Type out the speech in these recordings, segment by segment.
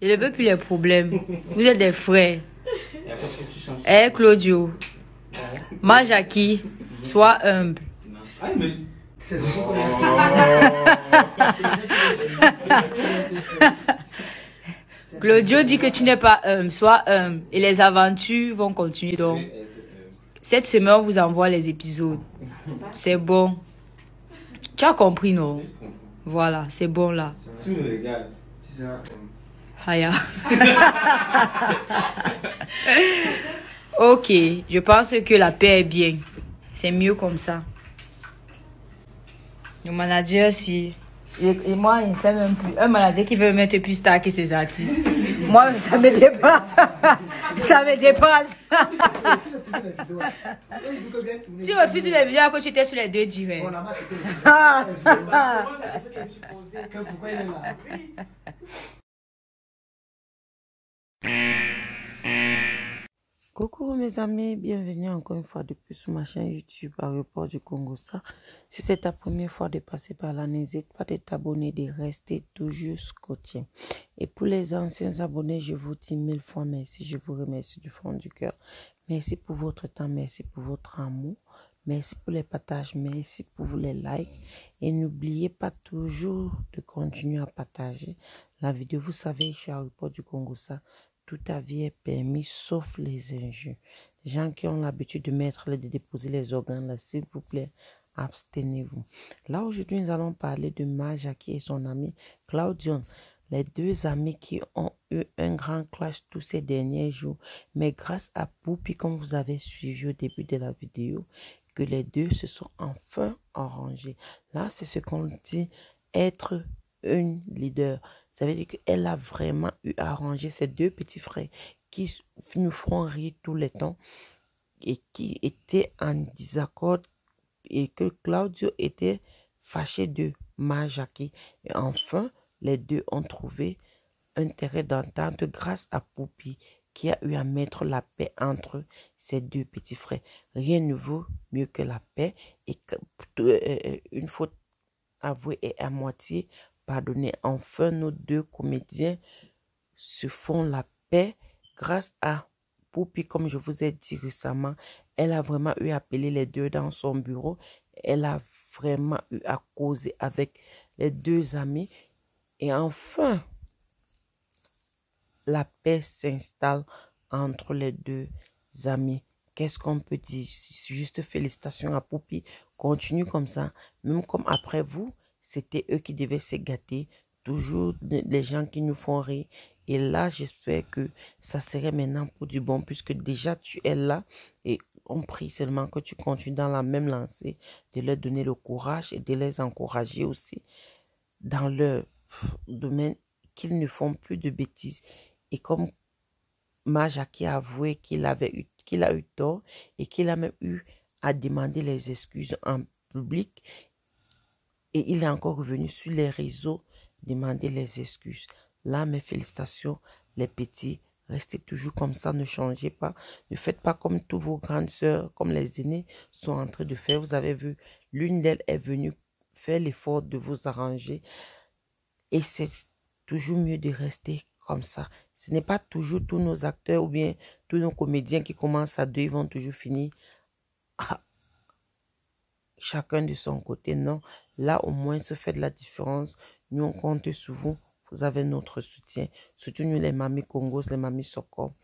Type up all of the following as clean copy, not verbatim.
Je ne veux plus les problèmes. Vous êtes des frères. Eh, Claudio. Majaki, sois humble. Claudio dit que tu n'es pas humble, sois humble. Et les aventures vont continuer. Donc, cette semaine, on vous envoie les épisodes. C'est bon. Tu as compris, non? Voilà, c'est bon là. Tu me regardes. Haya. Ok, je pense que la paix est bien. C'est mieux comme ça. Le manager, si... Et moi, il ne sait même plus. Un manager qui veut mettre plus tard que ses artistes. Moi, ça me dépasse. Ça me dépasse. Tu refuses les vidéos alors que tu étais sur les deux directs. Coucou mes amis, bienvenue encore une fois de plus sur ma chaîne YouTube Aéroport du Congo-Ça. Si c'est ta première fois de passer par là, n'hésite pas de t'abonner, de rester toujours scotché. Et pour les anciens abonnés, je vous dis 1000 fois merci, je vous remercie du fond du cœur. Merci pour votre temps, merci pour votre amour, merci pour les partages, merci pour les likes. Et n'oubliez pas toujours de continuer à partager la vidéo. Vous savez, je suis à Aéroport du Congo-Ça. Tout à vie est permis, sauf les injures. Les gens qui ont l'habitude de déposer les organes, là, s'il vous plaît, abstenez-vous. Là, aujourd'hui, nous allons parler de Majaki et son ami Claudion. Les deux amis qui ont eu un grand clash tous ces derniers jours. Mais grâce à Poupi, comme vous avez suivi au début de la vidéo, que les deux se sont enfin arrangés. Là, c'est ce qu'on dit être une leader. Ça veut dire qu'elle a vraiment eu à arranger ses deux petits frères qui nous feront rire tout le temps et qui étaient en désaccord et que Claudio était fâché de Majaki. Et enfin, les deux ont trouvé un terrain d'entente grâce à Poupi qui a eu à mettre la paix entre ces deux petits frères. Rien ne vaut mieux que la paix et une faute avouée est à moitié pardonner. Enfin, nos deux comédiens se font la paix grâce à Poupi. Comme je vous ai dit récemment, elle a vraiment eu à appeler les deux dans son bureau. Elle a vraiment eu à causer avec les deux amis. Et enfin, la paix s'installe entre les deux amis. Qu'est-ce qu'on peut dire? Juste félicitations à Poupi. Continue comme ça. Même comme après vous, c'était eux qui devaient se gâter. Toujours les gens qui nous font rire. Et là, j'espère que ça serait maintenant pour du bon. Puisque déjà, tu es là. Et on prie seulement que tu continues dans la même lancée. De leur donner le courage et de les encourager aussi. Dans leur domaine, qu'ils ne font plus de bêtises. Et comme Majaki a avoué qu'il a eu tort. Et qu'il a même eu à demander les excuses en public. Et il est encore revenu sur les réseaux demander les excuses. Là, mes félicitations, les petits. Restez toujours comme ça, ne changez pas. Ne faites pas comme toutes vos grandes sœurs, comme les aînés sont en train de faire. Vous avez vu, l'une d'elles est venue faire l'effort de vous arranger. Et c'est toujours mieux de rester comme ça. Ce n'est pas toujours tous nos acteurs ou bien tous nos comédiens qui commencent à deux, ils vont toujours finir chacun de son côté. Non, là au moins se fait de la différence. Nous on compte sur vous. Vous avez notre soutien. Surtout nous les mamies Congos, les mamies Soko.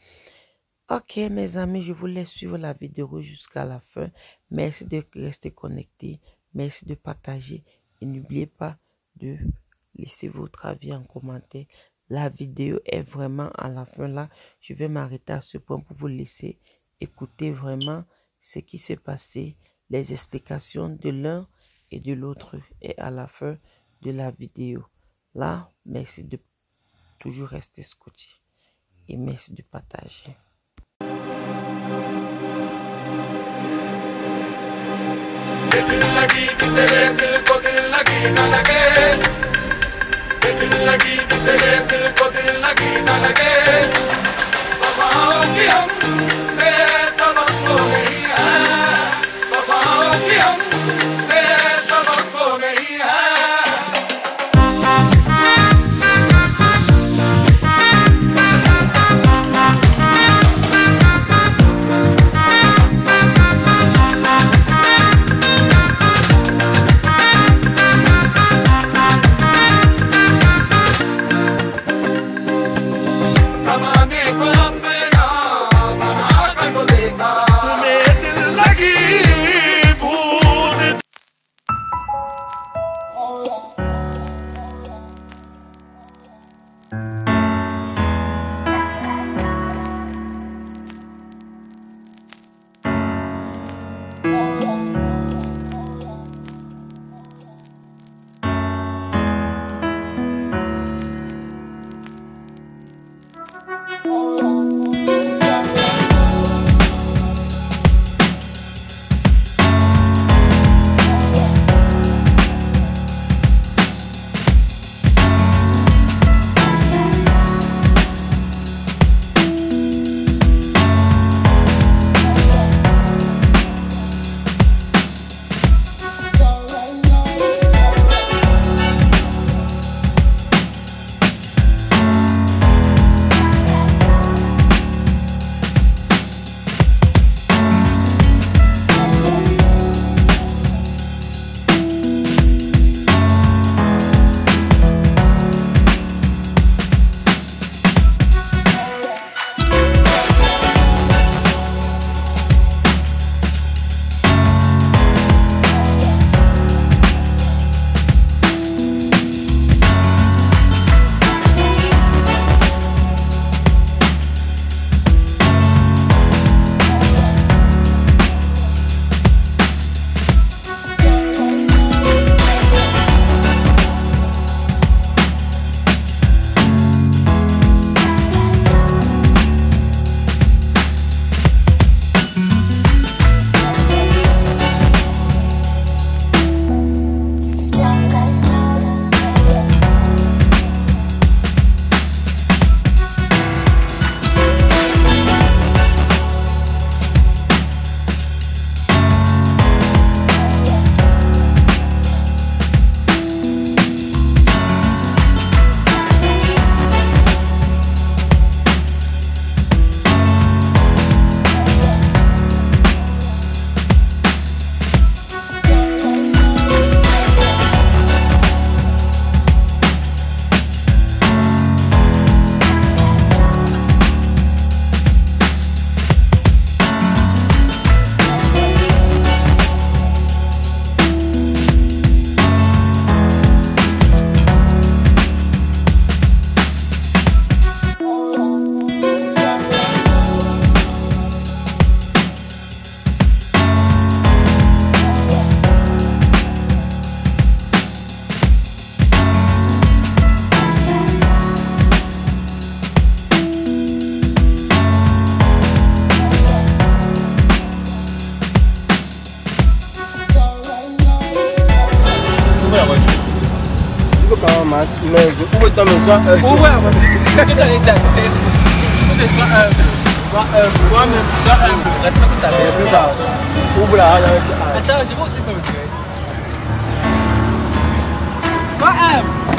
Ok mes amis, je vous laisse suivre la vidéo jusqu'à la fin. Merci de rester connectés. Merci de partager. Et n'oubliez pas de laisser votre avis en commentaire. La vidéo est vraiment à la fin là. Je vais m'arrêter à ce point pour vous laisser écouter vraiment ce qui s'est passé. Les explications de l'un et de l'autre et à la fin de la vidéo. Là, merci de toujours rester scotché et merci de partager. Mais je pouvais t'en mettre ça. Ouais, on va dire que j'allais dire. Moi-même, sois humble. Respecte ta mère. Ouvre la halle. Attends, je vais aussi faire le truc. Sois humble.